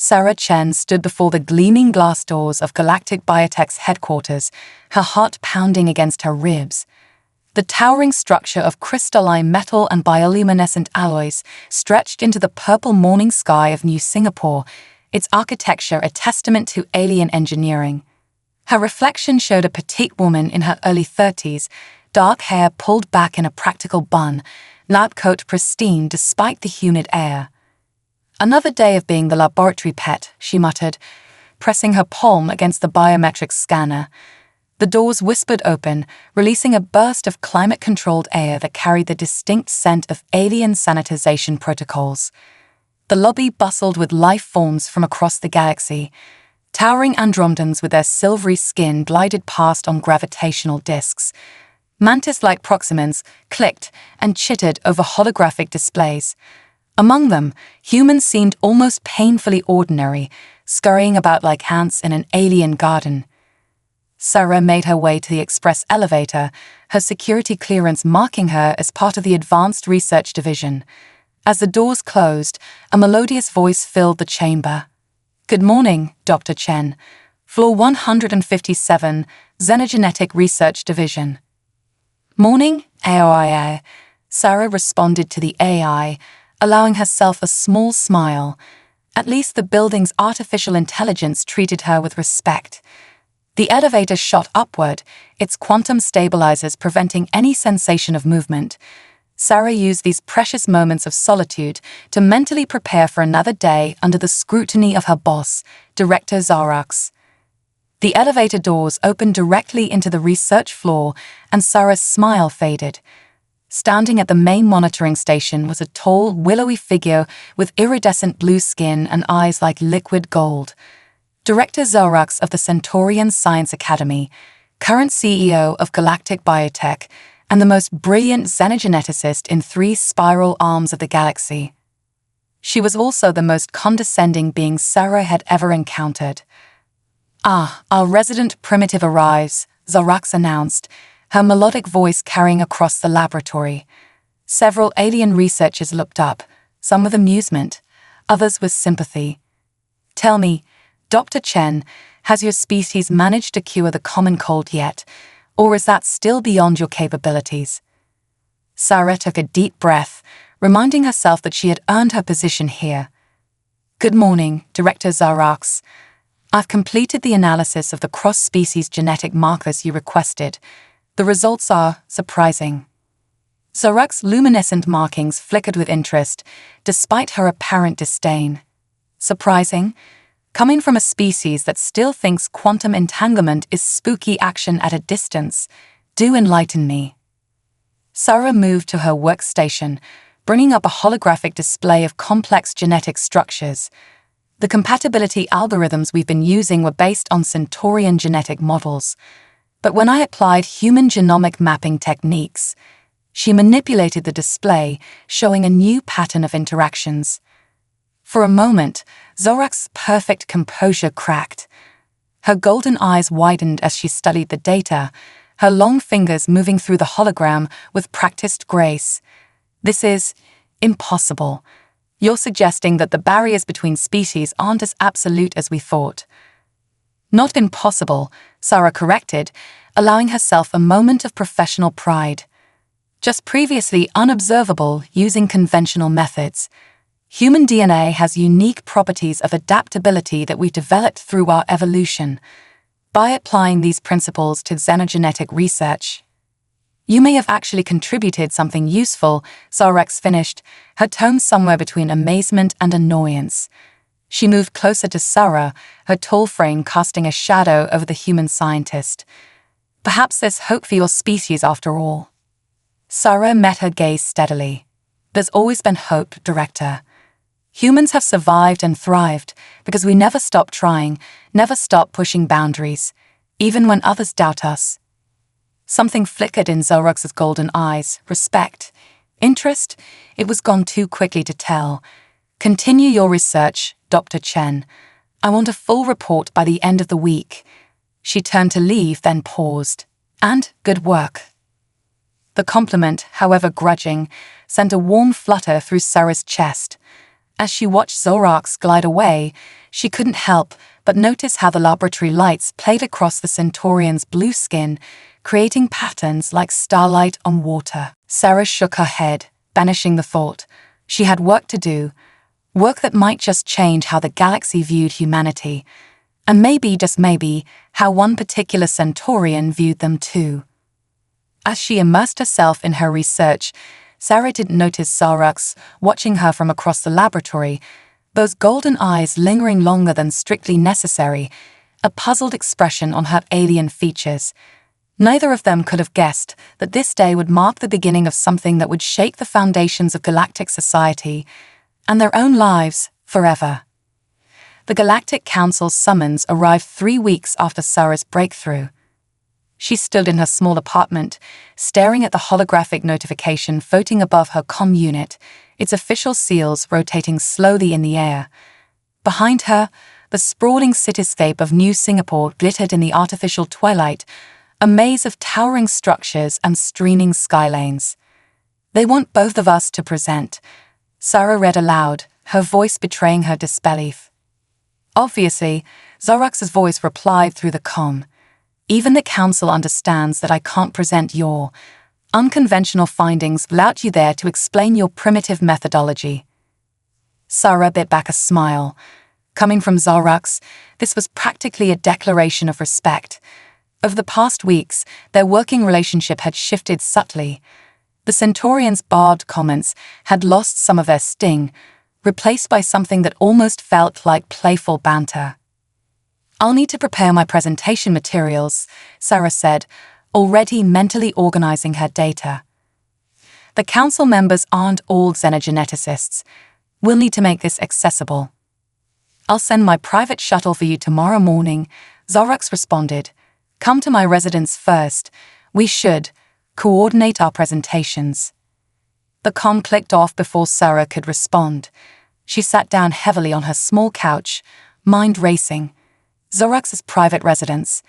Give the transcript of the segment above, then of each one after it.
Sarah Chen stood before the gleaming glass doors of Galactic Biotech's headquarters, her heart pounding against her ribs. The towering structure of crystalline metal and bioluminescent alloys stretched into the purple morning sky of New Singapore, its architecture a testament to alien engineering. Her reflection showed a petite woman in her early 30s, dark hair pulled back in a practical bun, lab coat pristine despite the humid air. "Another day of being the laboratory pet," she muttered, pressing her palm against the biometric scanner. The doors whispered open, releasing a burst of climate-controlled air that carried the distinct scent of alien sanitization protocols. The lobby bustled with life forms from across the galaxy. Towering Andromedans with their silvery skin glided past on gravitational disks. Mantis-like Proximans clicked and chittered over holographic displays. Among them, humans seemed almost painfully ordinary, scurrying about like ants in an alien garden. Sarah made her way to the express elevator, her security clearance marking her as part of the Advanced Research Division. As the doors closed, a melodious voice filled the chamber. "Good morning, Dr. Chen. Floor 157, Xenogenetic Research Division." "Morning, AI." Sarah responded to the AI, allowing herself a small smile. At least the building's artificial intelligence treated her with respect. The elevator shot upward, its quantum stabilizers preventing any sensation of movement. Sarah used these precious moments of solitude to mentally prepare for another day under the scrutiny of her boss, Director Zarax. The elevator doors opened directly into the research floor, and Sarah's smile faded. Standing at the main monitoring station was a tall, willowy figure with iridescent blue skin and eyes like liquid gold. Director Zarax of the Centaurian Science Academy, current CEO of Galactic Biotech, and the most brilliant xenogeneticist in 3 spiral arms of the galaxy. She was also the most condescending being Sarah had ever encountered. "Ah, our resident primitive arrives," Zarax announced, her melodic voice carrying across the laboratory. Several alien researchers looked up, some with amusement, others with sympathy. "Tell me, Dr. Chen, has your species managed to cure the common cold yet, or is that still beyond your capabilities?" Sarah took a deep breath, reminding herself that she had earned her position here. "Good morning, Director Zarax. I've completed the analysis of the cross-species genetic markers you requested. The results are surprising." Zarax's luminescent markings flickered with interest, despite her apparent disdain. "Surprising? Coming from a species that still thinks quantum entanglement is spooky action at a distance, do enlighten me." Sarah moved to her workstation, bringing up a holographic display of complex genetic structures. The compatibility algorithms we've been using were based on Centaurian genetic models. But when I applied human genomic mapping techniques, she manipulated the display, showing a new pattern of interactions. For a moment, Zorax's perfect composure cracked. Her golden eyes widened as she studied the data, her long fingers moving through the hologram with practiced grace. "This is impossible. You're suggesting that the barriers between species aren't as absolute as we thought." "Not impossible," Sarah corrected, allowing herself a moment of professional pride. "Just previously unobservable using conventional methods. Human DNA has unique properties of adaptability that we've developed through our evolution. By applying these principles to xenogenetic research, you may have actually contributed something useful," Zarax finished, her tone somewhere between amazement and annoyance. She moved closer to Sarah, her tall frame casting a shadow over the human scientist. "Perhaps there's hope for your species after all." Sarah met her gaze steadily. "There's always been hope, Director. Humans have survived and thrived because we never stop trying, never stop pushing boundaries, even when others doubt us." Something flickered in Zorox's golden eyes. Respect. Interest? It was gone too quickly to tell. "Continue your research, Dr. Chen. I want a full report by the end of the week." She turned to leave, then paused. "And good work." The compliment, however grudging, sent a warm flutter through Sarah's chest. As she watched Zorax glide away, she couldn't help but notice how the laboratory lights played across the Centaurian's blue skin, creating patterns like starlight on water. Sarah shook her head, banishing the thought. She had work to do, work that might just change how the galaxy viewed humanity, and maybe, just maybe, how one particular Centaurian viewed them too. As she immersed herself in her research, Sarah didn't notice Zorax watching her from across the laboratory, those golden eyes lingering longer than strictly necessary, a puzzled expression on her alien features. Neither of them could have guessed that this day would mark the beginning of something that would shake the foundations of galactic society and their own lives forever. The Galactic Council's summons arrived 3 weeks after Sarah's breakthrough. She stood in her small apartment, staring at the holographic notification floating above her comm unit, its official seals rotating slowly in the air. Behind her, the sprawling cityscape of New Singapore glittered in the artificial twilight, a maze of towering structures and streaming skylanes. "They want both of us to present," Sarah read aloud, her voice betraying her disbelief. Obviously, Zorax's voice replied through the comm. "Even the Council understands that I can't present your unconventional findings without you there to explain your primitive methodology." Sarah bit back a smile. Coming from Zorax, this was practically a declaration of respect. Over the past weeks, their working relationship had shifted subtly. The Centaurian's barbed comments had lost some of their sting, replaced by something that almost felt like playful banter. "I'll need to prepare my presentation materials," Sarah said, already mentally organizing her data. "The council members aren't all xenogeneticists. We'll need to make this accessible." "I'll send my private shuttle for you tomorrow morning," Zorax responded. "Come to my residence first. We should coordinate our presentations." The comm clicked off before Sarah could respond. She sat down heavily on her small couch, mind racing. Zorax's private residence.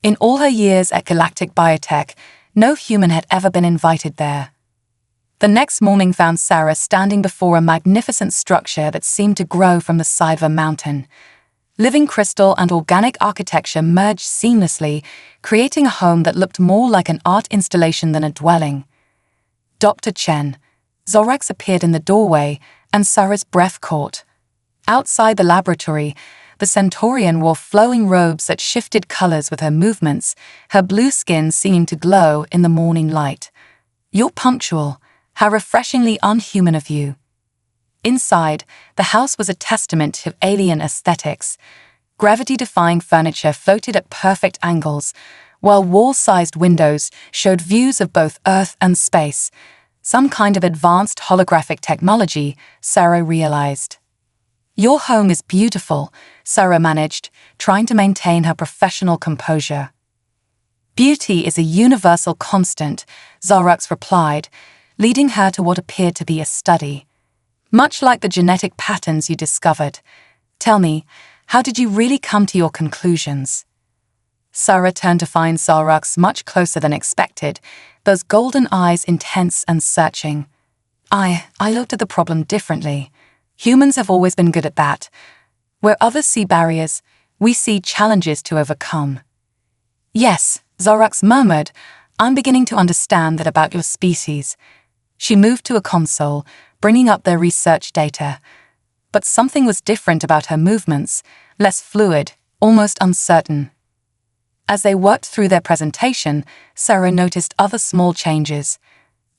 In all her years at Galactic Biotech, no human had ever been invited there. The next morning found Sarah standing before a magnificent structure that seemed to grow from the side of a mountain. Living crystal and organic architecture merged seamlessly, creating a home that looked more like an art installation than a dwelling. "Dr. Chen." Zorax appeared in the doorway, and Sarah's breath caught. Outside the laboratory, the Centaurian wore flowing robes that shifted colors with her movements, her blue skin seeming to glow in the morning light. "You're punctual. How refreshingly unhuman of you." Inside, the house was a testament to alien aesthetics. Gravity-defying furniture floated at perfect angles, while wall-sized windows showed views of both Earth and space. Some kind of advanced holographic technology, Sarah realized. "Your home is beautiful," Sarah managed, trying to maintain her professional composure. "Beauty is a universal constant," Zorax replied, leading her to what appeared to be a study. "Much like the genetic patterns you discovered. Tell me, how did you really come to your conclusions?" Sarah turned to find Zorax much closer than expected, those golden eyes intense and searching. I looked at the problem differently. Humans have always been good at that. Where others see barriers, we see challenges to overcome." "Yes," Zorax murmured, "I'm beginning to understand that about your species." She moved to a console, bringing up their research data. But something was different about her movements, less fluid, almost uncertain. As they worked through their presentation, Sarah noticed other small changes.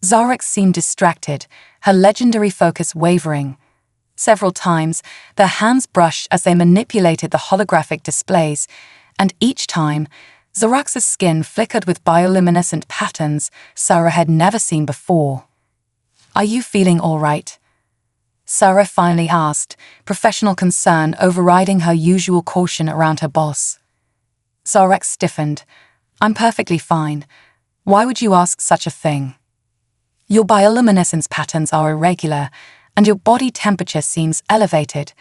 Zorax seemed distracted, her legendary focus wavering. Several times, their hands brushed as they manipulated the holographic displays, and each time, Zorax's skin flickered with bioluminescent patterns Sarah had never seen before. "Are you feeling all right?" Sarah finally asked, professional concern overriding her usual caution around her boss. Zorax stiffened. "I'm perfectly fine. Why would you ask such a thing?" "Your bioluminescence patterns are irregular, and your body temperature seems elevated."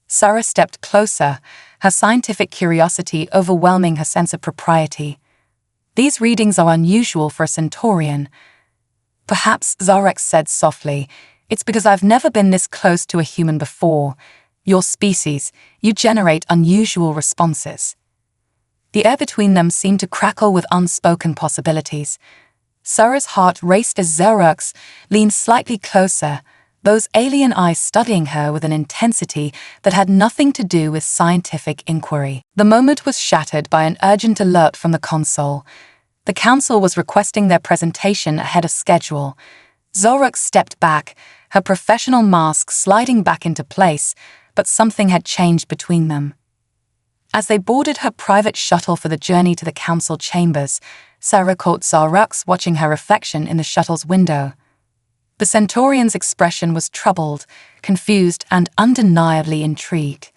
Sarah stepped closer, her scientific curiosity overwhelming her sense of propriety. "These readings are unusual for a Centaurian." "Perhaps," Zorax said softly, It's because I've never been this close to a human before. Your species, you generate unusual responses. The air between them seemed to crackle with unspoken possibilities. Sarah's heart raced as Xerox leaned slightly closer, those alien eyes studying her with an intensity that had nothing to do with scientific inquiry. The moment was shattered by an urgent alert from the console. The council was requesting their presentation ahead of schedule. Xerox stepped back, her professional mask sliding back into place, but something had changed between them. As they boarded her private shuttle for the journey to the council chambers, Sarah caught Xerox watching her reflection in the shuttle's window. The Centaurian's expression was troubled, confused, and undeniably intrigued.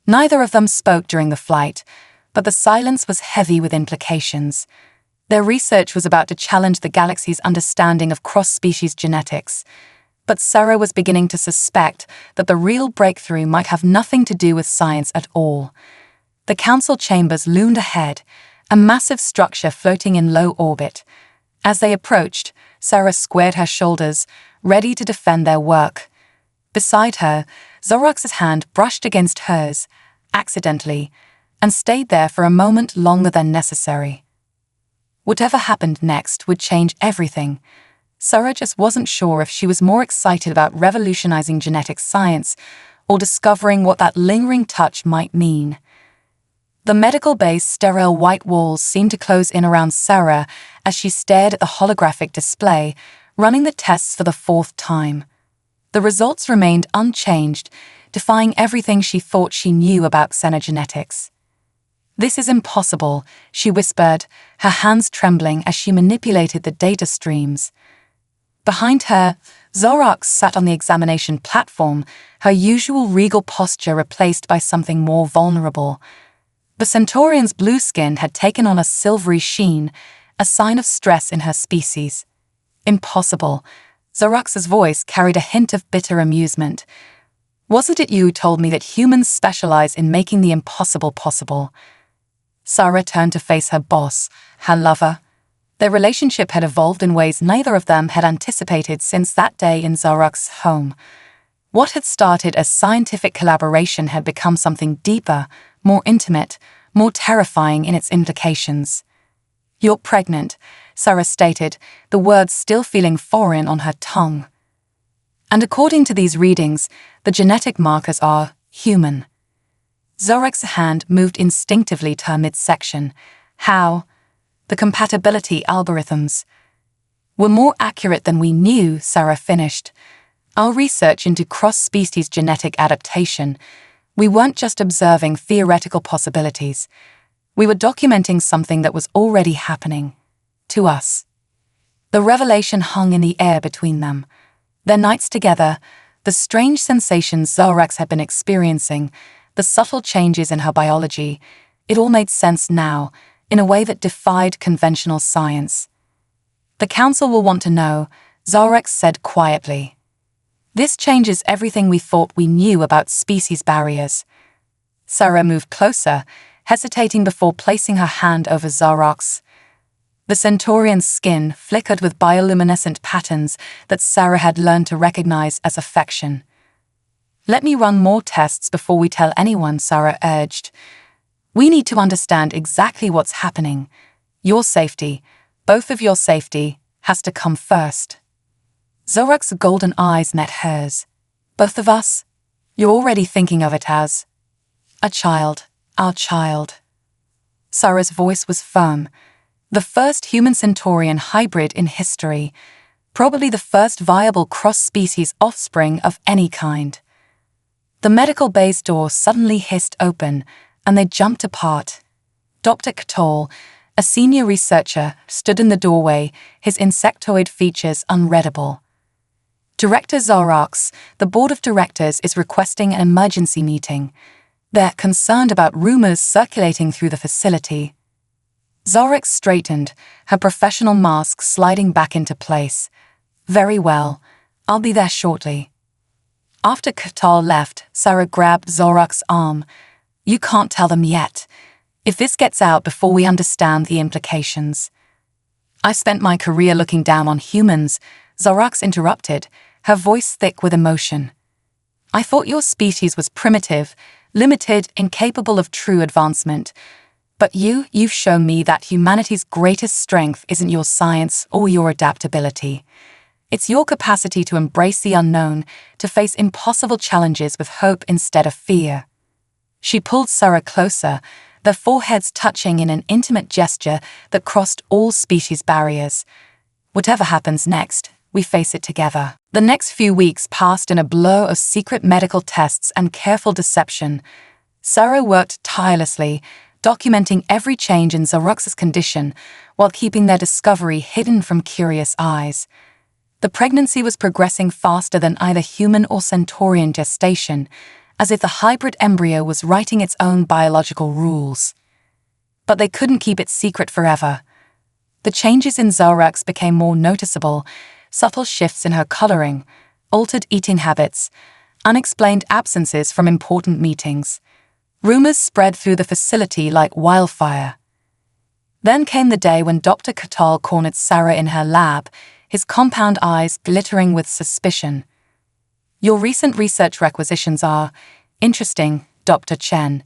Neither of them spoke during the flight, but the silence was heavy with implications. Their research was about to challenge the galaxy's understanding of cross-species genetics, but Sarah was beginning to suspect that the real breakthrough might have nothing to do with science at all. The council chambers loomed ahead, a massive structure floating in low orbit. As they approached, Sarah squared her shoulders, ready to defend their work. Beside her, Xerox's hand brushed against hers, accidentally, and stayed there for a moment longer than necessary. Whatever happened next would change everything. Sarah just wasn't sure if she was more excited about revolutionizing genetic science or discovering what that lingering touch might mean. The medical bay's sterile white walls seemed to close in around Sarah as she stared at the holographic display, running the tests for the fourth time. The results remained unchanged, defying everything she thought she knew about xenogenetics. "This is impossible," she whispered, her hands trembling as she manipulated the data streams. Behind her, Xerox sat on the examination platform, her usual regal posture replaced by something more vulnerable. The Centaurian's blue skin had taken on a silvery sheen, a sign of stress in her species. "Impossible." Xerox's voice carried a hint of bitter amusement. "Wasn't it you who told me that humans specialize in making the impossible possible?" Sarah turned to face her boss, her lover. Their relationship had evolved in ways neither of them had anticipated since that day in Xerox's home. What had started as scientific collaboration had become something deeper, more intimate, more terrifying in its implications. "You're pregnant," Sarah stated, the words still feeling foreign on her tongue. "And according to these readings, the genetic markers are human." Xerox's hand moved instinctively to her midsection. "How?" "The compatibility algorithms were more accurate than we knew," Sarah finished. "Our research into cross-species genetic adaptation, we weren't just observing theoretical possibilities. We were documenting something that was already happening. To us." The revelation hung in the air between them. Their nights together, the strange sensations Xerox had been experiencing, the subtle changes in her biology, it all made sense now, in a way that defied conventional science. "The council will want to know," Xerox said quietly. "This changes everything we thought we knew about species barriers." Sarah moved closer, hesitating before placing her hand over Xerox. The Centaurian's skin flickered with bioluminescent patterns that Sarah had learned to recognize as affection. "Let me run more tests before we tell anyone," Sarah urged. "We need to understand exactly what's happening. Your safety, both of your safety, has to come first." Xerox's golden eyes met hers. "Both of us? You're already thinking of it as a child, our child." Sarah's voice was firm. The first human-Centaurian hybrid in history, probably the first viable cross-species offspring of any kind. The medical bay's door suddenly hissed open, and they jumped apart. Dr. Cattol, a senior researcher, stood in the doorway, his insectoid features unreadable. "Director Xerox, the board of directors is requesting an emergency meeting. They're concerned about rumors circulating through the facility." Xerox straightened, her professional mask sliding back into place. "Very well, I'll be there shortly." After Cattol left, Sarah grabbed Xerox's arm. "You can't tell them yet. If this gets out before we understand the implications." "I spent my career looking down on humans," Xerox interrupted, her voice thick with emotion. "I thought your species was primitive, limited, incapable of true advancement. But you've shown me that humanity's greatest strength isn't your science or your adaptability. It's your capacity to embrace the unknown, to face impossible challenges with hope instead of fear." She pulled Sarah closer, their foreheads touching in an intimate gesture that crossed all species barriers. "Whatever happens next, we face it together." The next few weeks passed in a blur of secret medical tests and careful deception. Sarah worked tirelessly, documenting every change in Xerox's condition while keeping their discovery hidden from curious eyes. The pregnancy was progressing faster than either human or Centaurian gestation, as if the hybrid embryo was writing its own biological rules. But they couldn't keep it secret forever. The changes in Xerox became more noticeable, subtle shifts in her coloring, altered eating habits, unexplained absences from important meetings. Rumors spread through the facility like wildfire. Then came the day when Dr. Catal cornered Sarah in her lab, his compound eyes glittering with suspicion. "Your recent research requisitions are interesting, Dr. Chen.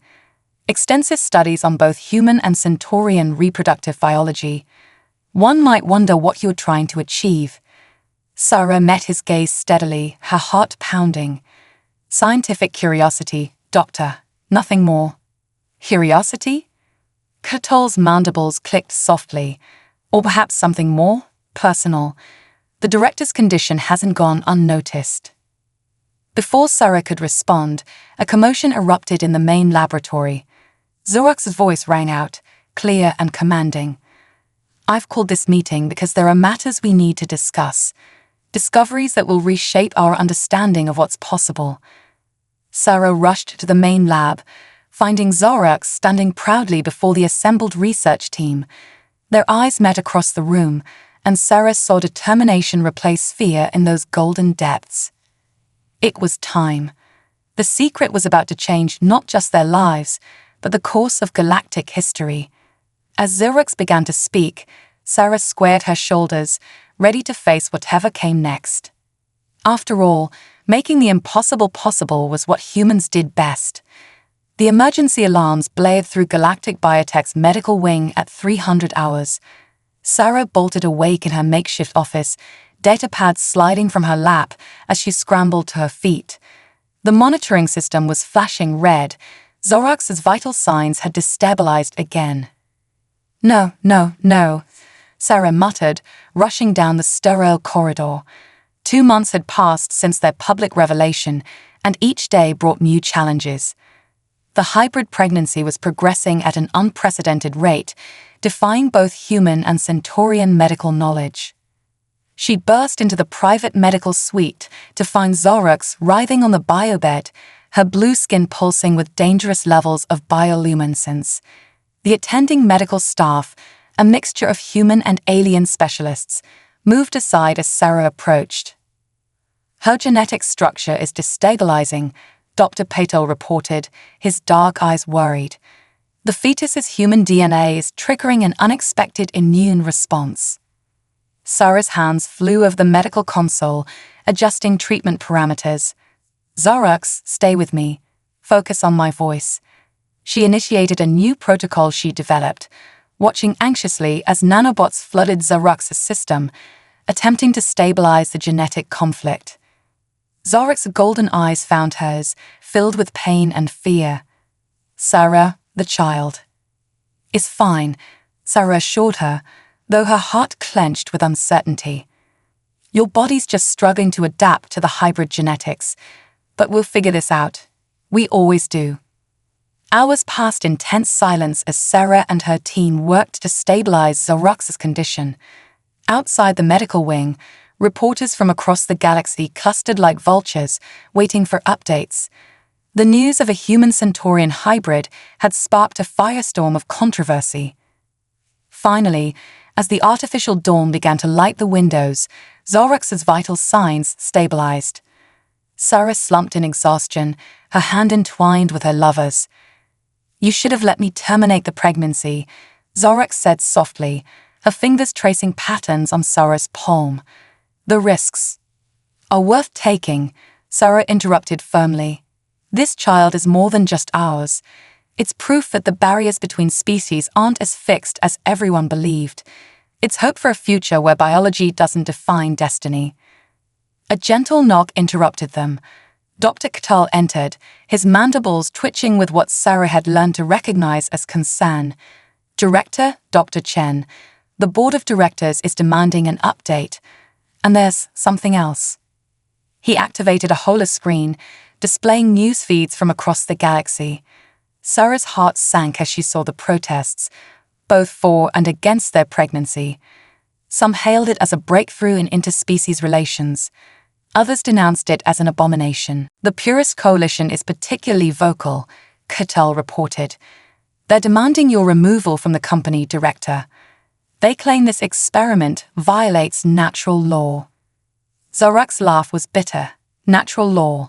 Extensive studies on both human and Centaurian reproductive biology. One might wonder what you're trying to achieve." Sarah met his gaze steadily, her heart pounding. "Scientific curiosity, Doctor. Nothing more." "Curiosity?" Catal's mandibles clicked softly. "Or perhaps something more personal. The director's condition hasn't gone unnoticed." Before Sarah could respond, a commotion erupted in the main laboratory. Xerox's voice rang out, clear and commanding. "I've called this meeting because there are matters we need to discuss. Discoveries that will reshape our understanding of what's possible." Sarah rushed to the main lab, finding Xerox standing proudly before the assembled research team. Their eyes met across the room, and Sarah saw determination replace fear in those golden depths. It was time. The secret was about to change not just their lives, but the course of galactic history. As Xerox began to speak, Sarah squared her shoulders, ready to face whatever came next. After all, making the impossible possible was what humans did best. The emergency alarms blared through Galactic Biotech's medical wing at 300 hours. Sarah bolted awake in her makeshift office, datapads sliding from her lap as she scrambled to her feet. The monitoring system was flashing red. Xerox's vital signs had destabilized again. "No, no, no," Sarah muttered, rushing down the sterile corridor. 2 months had passed since their public revelation, and each day brought new challenges. The hybrid pregnancy was progressing at an unprecedented rate, defying both human and Centaurian medical knowledge. She burst into the private medical suite to find Xerox writhing on the biobed, her blue skin pulsing with dangerous levels of bioluminescence. The attending medical staff, a mixture of human and alien specialists, moved aside as Sarah approached. "Her genetic structure is destabilizing," Dr. Patel reported, his dark eyes worried. "The fetus's human DNA is triggering an unexpected immune response." Sarah's hands flew over the medical console, adjusting treatment parameters. "Xerox, stay with me. Focus on my voice." She initiated a new protocol she developed, watching anxiously as nanobots flooded Xerox's system, attempting to stabilize the genetic conflict. Xerox's golden eyes found hers, filled with pain and fear. "Sarah, the child." "Is fine," Sarah assured her, though her heart clenched with uncertainty. "Your body's just struggling to adapt to the hybrid genetics, but we'll figure this out. We always do." Hours passed in tense silence as Sarah and her team worked to stabilize Xerox's condition. Outside the medical wing, reporters from across the galaxy clustered like vultures, waiting for updates. The news of a human-Centaurian hybrid had sparked a firestorm of controversy. Finally, as the artificial dawn began to light the windows, Xerox's vital signs stabilized. Sarah slumped in exhaustion, her hand entwined with her lover's. "You should have let me terminate the pregnancy," Xerox said softly, her fingers tracing patterns on Sarah's palm. "The risks." are worth taking, Sarah interrupted firmly. This child is more than just ours. It's proof that the barriers between species aren't as fixed as everyone believed. It's hope for a future where biology doesn't define destiny. A gentle knock interrupted them. Dr. Catal entered, his mandibles twitching with what Sarah had learned to recognize as concern. Director, Dr. Chen, the board of directors is demanding an update. And there's something else. He activated a holoscreen, displaying news feeds from across the galaxy. Sarah's heart sank as she saw the protests, both for and against their pregnancy. Some hailed it as a breakthrough in interspecies relations. Others denounced it as an abomination. The Purist Coalition is particularly vocal, Cattell reported. They're demanding your removal from the company, Director. They claim this experiment violates natural law. Zorak's laugh was bitter. Natural law.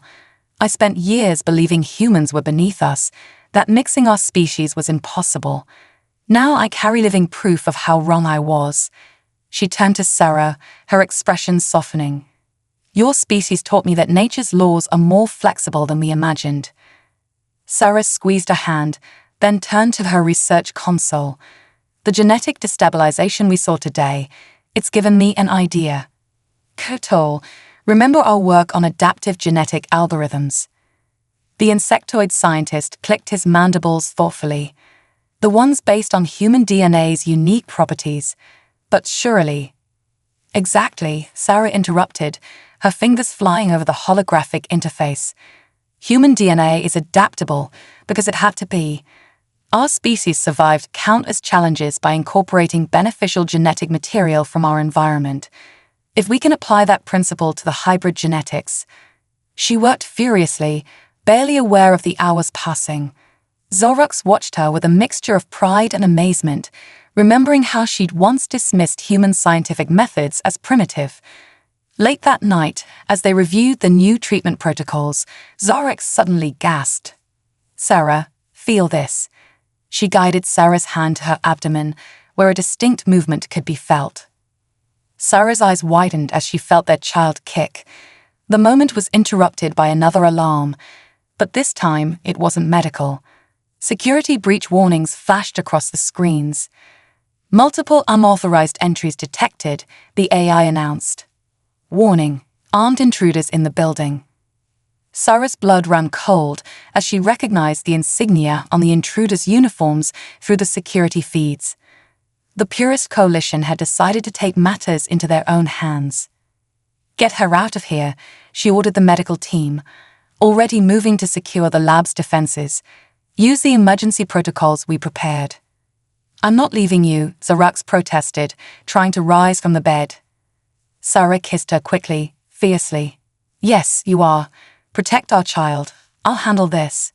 I spent years believing humans were beneath us, that mixing our species was impossible. Now I carry living proof of how wrong I was. She turned to Sarah, her expression softening. Your species taught me that nature's laws are more flexible than we imagined. Sarah squeezed her hand, then turned to her research console. The genetic destabilization we saw today, it's given me an idea. Kotol, remember our work on adaptive genetic algorithms? The insectoid scientist clicked his mandibles thoughtfully. The ones based on human DNA's unique properties. But surely... Exactly, Sarah interrupted, her fingers flying over the holographic interface. Human DNA is adaptable because it had to be. Our species survived countless challenges by incorporating beneficial genetic material from our environment. If we can apply that principle to the hybrid genetics... She worked furiously, barely aware of the hours passing. Zorax watched her with a mixture of pride and amazement, remembering how she'd once dismissed human scientific methods as primitive. Late that night, as they reviewed the new treatment protocols, Zorax suddenly gasped. Sarah, feel this. She guided Sarah's hand to her abdomen, where a distinct movement could be felt. Sarah's eyes widened as she felt their child kick. The moment was interrupted by another alarm, but this time it wasn't medical. Security breach warnings flashed across the screens. Multiple unauthorized entries detected, the AI announced. Warning, armed intruders in the building. Sarah's blood ran cold as she recognized the insignia on the intruders' uniforms through the security feeds. The Purist Coalition had decided to take matters into their own hands. Get her out of here, she ordered the medical team, already moving to secure the lab's defenses. Use the emergency protocols we prepared. I'm not leaving you, Zorax protested, trying to rise from the bed. Sarah kissed her quickly, fiercely. Yes, you are. Protect our child. I'll handle this.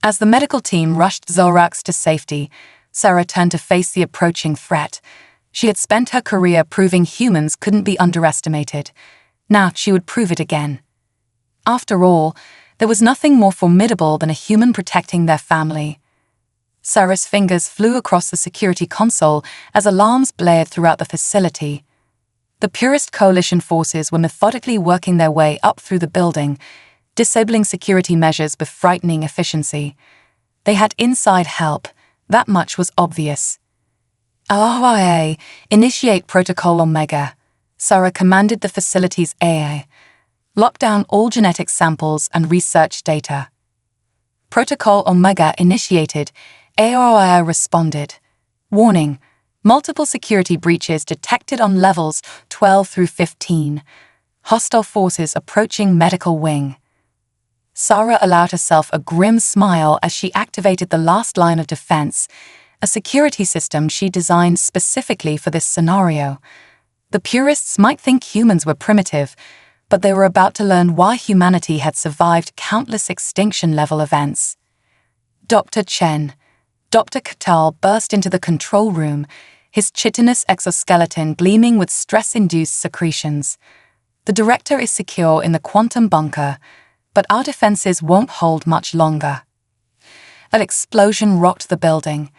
As the medical team rushed Zorax to safety, Sarah turned to face the approaching threat. She had spent her career proving humans couldn't be underestimated. Now she would prove it again. After all, there was nothing more formidable than a human protecting their family. Sarah's fingers flew across the security console as alarms blared throughout the facility. The Purist Coalition forces were methodically working their way up through the building, disabling security measures with frightening efficiency. They had inside help, that much was obvious. HFY, initiate Protocol Omega. Sarah commanded the facility's AI. Lock down all genetic samples and research data. Protocol Omega initiated. HFY responded. Warning. Multiple security breaches detected on levels 12 through 15. Hostile forces approaching medical wing. Sarah allowed herself a grim smile as she activated the last line of defense, a security system she designed specifically for this scenario. The purists might think humans were primitive, but they were about to learn why humanity had survived countless extinction-level events. Dr. Chen. Dr. Catal burst into the control room, his chitinous exoskeleton gleaming with stress-induced secretions. The director is secure in the quantum bunker, but our defenses won't hold much longer. An explosion rocked the building.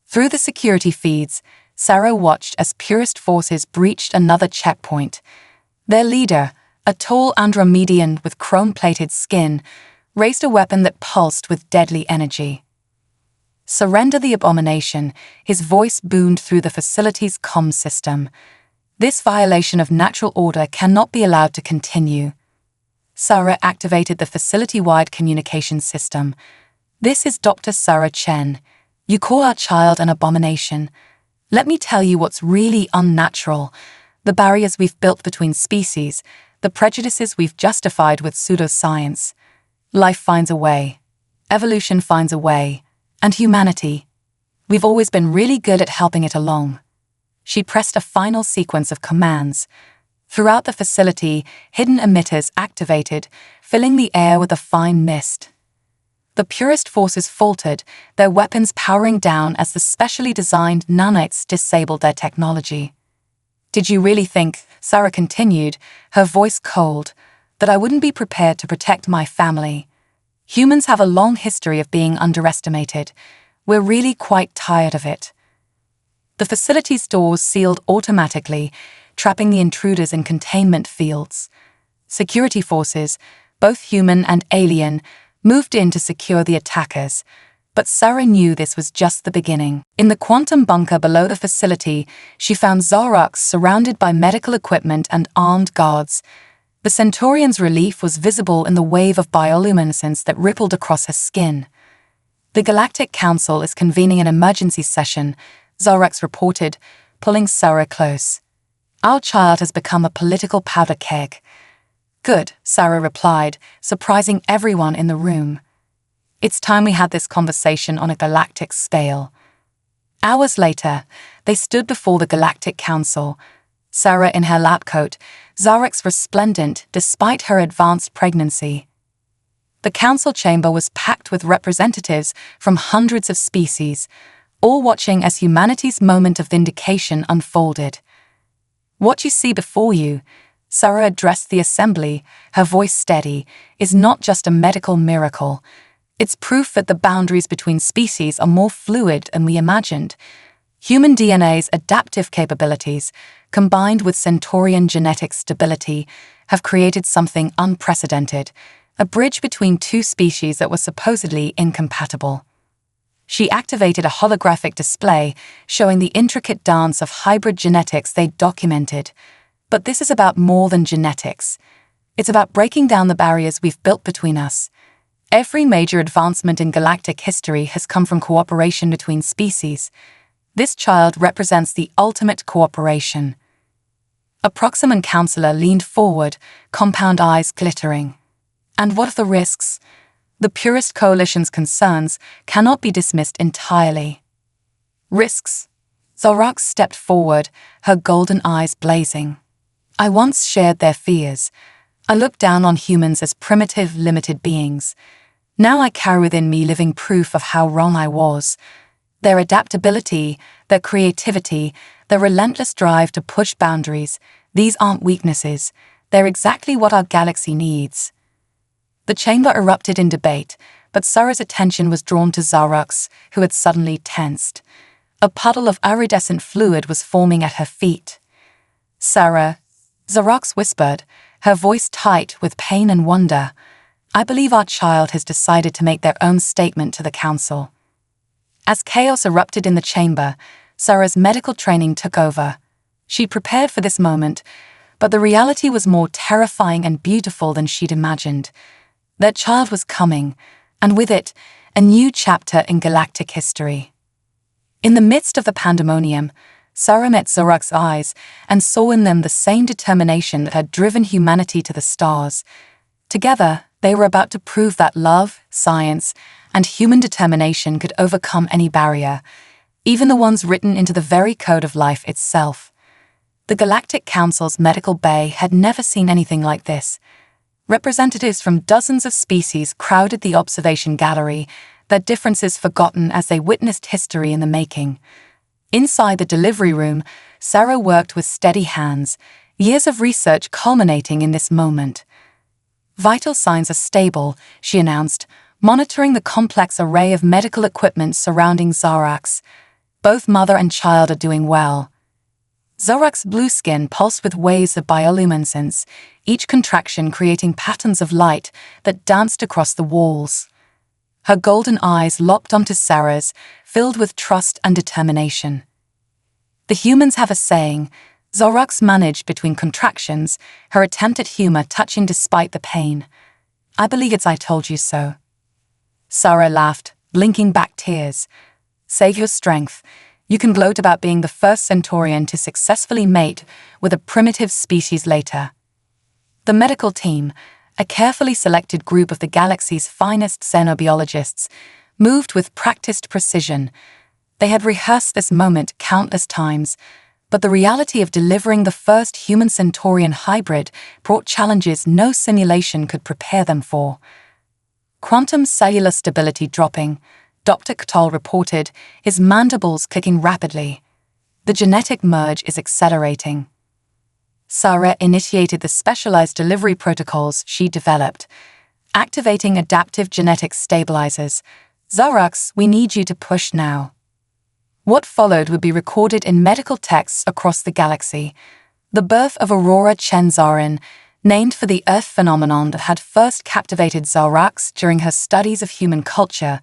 Through the security feeds, Sarah watched as Purist forces breached another checkpoint. Their leader, a tall Andromedian with chrome-plated skin, raised a weapon that pulsed with deadly energy. "Surrender the abomination," his voice boomed through the facility's comm system. "This violation of natural order cannot be allowed to continue." Sarah activated the facility-wide communication system. "This is Dr. Sarah Chen. You call our child an abomination. Let me tell you what's really unnatural. The barriers we've built between species, the prejudices we've justified with pseudoscience. Life finds a way. Evolution finds a way. And humanity. We've always been really good at helping it along." She pressed a final sequence of commands. Throughout the facility, hidden emitters activated, filling the air with a fine mist. The purest forces faltered, their weapons powering down as the specially designed nanites disabled their technology. "Did you really think," Sarah continued, her voice cold, "that I wouldn't be prepared to protect my family? Humans have a long history of being underestimated. We're really quite tired of it." The facility's doors sealed automatically, trapping the intruders in containment fields. Security forces, both human and alien, moved in to secure the attackers, but Sarah knew this was just the beginning. In the quantum bunker below the facility, she found Xarax surrounded by medical equipment and armed guards. The Centaurian's relief was visible in the wave of bioluminescence that rippled across her skin. "The Galactic Council is convening an emergency session," Xarax reported, pulling Sarah close. "Our child has become a political powder keg." "Good," Sarah replied, surprising everyone in the room. "It's time we had this conversation on a galactic scale." Hours later, they stood before the Galactic Council, Sarah in her lab coat, Xarax resplendent despite her advanced pregnancy. The council chamber was packed with representatives from hundreds of species, all watching as humanity's moment of vindication unfolded. "What you see before you," Sarah addressed the assembly, her voice steady, "is not just a medical miracle. It's proof that the boundaries between species are more fluid than we imagined. Human DNA's adaptive capabilities, combined with Centaurian genetic stability, have created something unprecedented, a bridge between two species that were supposedly incompatible." She activated a holographic display showing the intricate dance of hybrid genetics they'd documented. "But this is about more than genetics. It's about breaking down the barriers we've built between us. Every major advancement in galactic history has come from cooperation between species. This child represents the ultimate cooperation." A Proximum counselor leaned forward, compound eyes glittering. "And what of the risks? The purest coalition's concerns cannot be dismissed entirely." "Risks?" Xarax stepped forward, her golden eyes blazing. "I once shared their fears. I looked down on humans as primitive, limited beings. Now I carry within me living proof of how wrong I was. Their adaptability, their creativity, their relentless drive to push boundaries, these aren't weaknesses. They're exactly what our galaxy needs." The chamber erupted in debate, but Sarah's attention was drawn to Xarax, who had suddenly tensed. A puddle of iridescent fluid was forming at her feet. "Sarah," Xarax whispered, her voice tight with pain and wonder, "I believe our child has decided to make their own statement to the council." As chaos erupted in the chamber, Sarah's medical training took over. She prepared for this moment, but the reality was more terrifying and beautiful than she'd imagined. Their child was coming, and with it, a new chapter in galactic history. In the midst of the pandemonium, Sarah met Xarax's eyes and saw in them the same determination that had driven humanity to the stars. Together, they were about to prove that love, science, and human determination could overcome any barrier, even the ones written into the very code of life itself. The Galactic Council's medical bay had never seen anything like this. Representatives from dozens of species crowded the observation gallery, their differences forgotten as they witnessed history in the making. Inside the delivery room, Sarah worked with steady hands, years of research culminating in this moment. "Vital signs are stable," she announced, monitoring the complex array of medical equipment surrounding Xarax. "Both mother and child are doing well." Zorak's blue skin pulsed with waves of bioluminescence, each contraction creating patterns of light that danced across the walls. Her golden eyes locked onto Sarah's, filled with trust and determination. The humans have a saying, Zorak's managed between contractions, her attempt at humor touching despite the pain. I believe it's I told you so. Sarah laughed, blinking back tears. Save your strength. You can gloat about being the first Centaurian to successfully mate with a primitive species later. The medical team, a carefully selected group of the galaxy's finest xenobiologists, moved with practiced precision. They had rehearsed this moment countless times, but the reality of delivering the first human-Centaurian hybrid brought challenges no simulation could prepare them for. Quantum cellular stability dropping, Dr. K'tal reported, his mandibles clicking rapidly. The genetic merge is accelerating. Sarah initiated the specialized delivery protocols she developed, activating adaptive genetic stabilizers. Zorax, we need you to push now. What followed would be recorded in medical texts across the galaxy. The birth of Aurora Chen Zarin, named for the Earth phenomenon that had first captivated Zorax during her studies of human culture,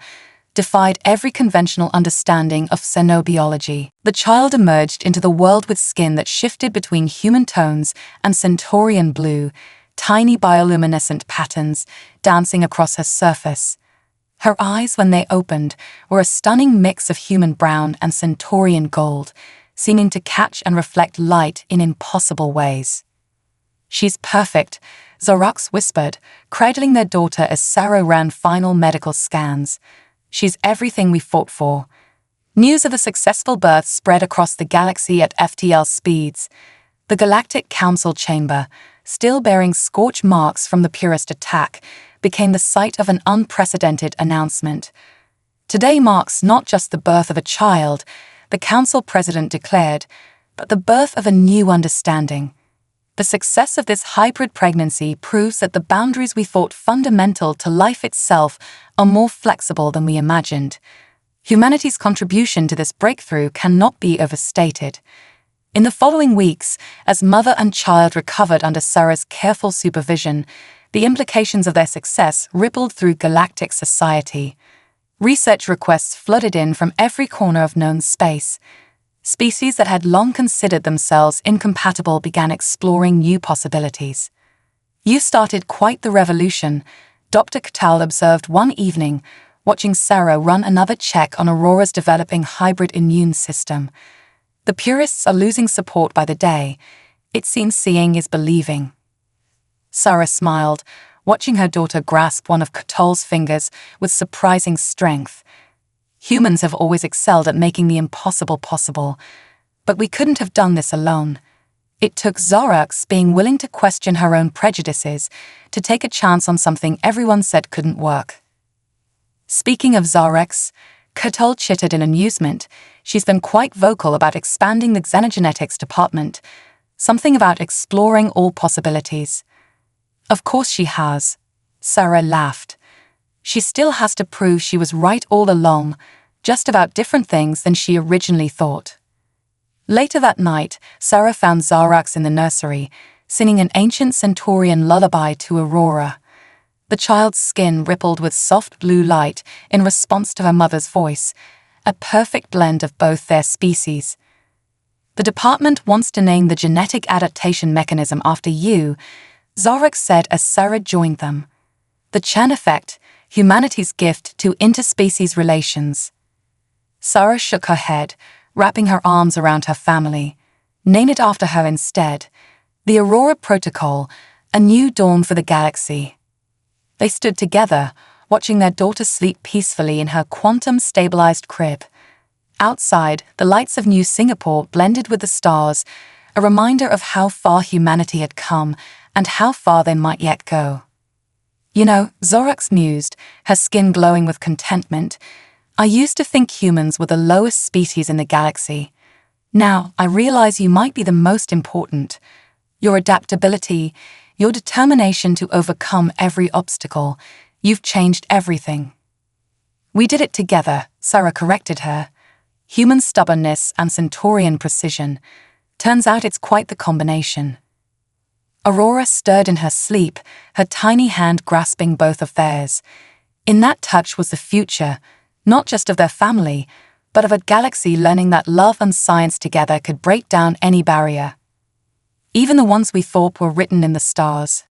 defied every conventional understanding of xenobiology. The child emerged into the world with skin that shifted between human tones and Centaurian blue, tiny bioluminescent patterns dancing across her surface. Her eyes, when they opened, were a stunning mix of human brown and Centaurian gold, seeming to catch and reflect light in impossible ways. She's perfect, Zorax whispered, cradling their daughter as Sarah ran final medical scans. She's everything we fought for. News of the successful birth spread across the galaxy at FTL speeds. The Galactic Council chamber, still bearing scorch marks from the Purist attack, became the site of an unprecedented announcement. Today marks not just the birth of a child, the Council president declared, but the birth of a new understanding. The success of this hybrid pregnancy proves that the boundaries we thought fundamental to life itself are more flexible than we imagined. Humanity's contribution to this breakthrough cannot be overstated. In the following weeks, as mother and child recovered under Sarah's careful supervision, the implications of their success rippled through galactic society. Research requests flooded in from every corner of known space. Species that had long considered themselves incompatible began exploring new possibilities. You started quite the revolution, Dr. K'tal observed one evening, watching Sarah run another check on Aurora's developing hybrid immune system. The purists are losing support by the day. It seems seeing is believing. Sarah smiled, watching her daughter grasp one of K'tal's fingers with surprising strength. Humans have always excelled at making the impossible possible, but we couldn't have done this alone. It took Zorax being willing to question her own prejudices to take a chance on something everyone said couldn't work. Speaking of Zorax, K'tal chittered in amusement. She's been quite vocal about expanding the xenogenetics department, something about exploring all possibilities. Of course she has. Sarah laughed. She still has to prove she was right all along, just about different things than she originally thought. Later that night, Sarah found Zorax in the nursery, singing an ancient Centaurian lullaby to Aurora. The child's skin rippled with soft blue light in response to her mother's voice, a perfect blend of both their species. The department wants to name the genetic adaptation mechanism after you, Zorax said as Sarah joined them. The Chen effect, humanity's gift to interspecies relations. Sarah shook her head, wrapping her arms around her family. Name it after her instead. The Aurora Protocol, a new dawn for the galaxy. They stood together, watching their daughter sleep peacefully in her quantum-stabilized crib. Outside, the lights of New Singapore blended with the stars, a reminder of how far humanity had come and how far they might yet go. You know, Zorax mused, her skin glowing with contentment, I used to think humans were the lowest species in the galaxy. Now, I realize you might be the most important. Your adaptability, your determination to overcome every obstacle, you've changed everything. We did it together, Sarah corrected her. Human stubbornness and Centaurian precision. Turns out it's quite the combination. Aurora stirred in her sleep, her tiny hand grasping both of theirs. In that touch was the future, not just of their family, but of a galaxy learning that love and science together could break down any barrier. Even the ones we thought were written in the stars.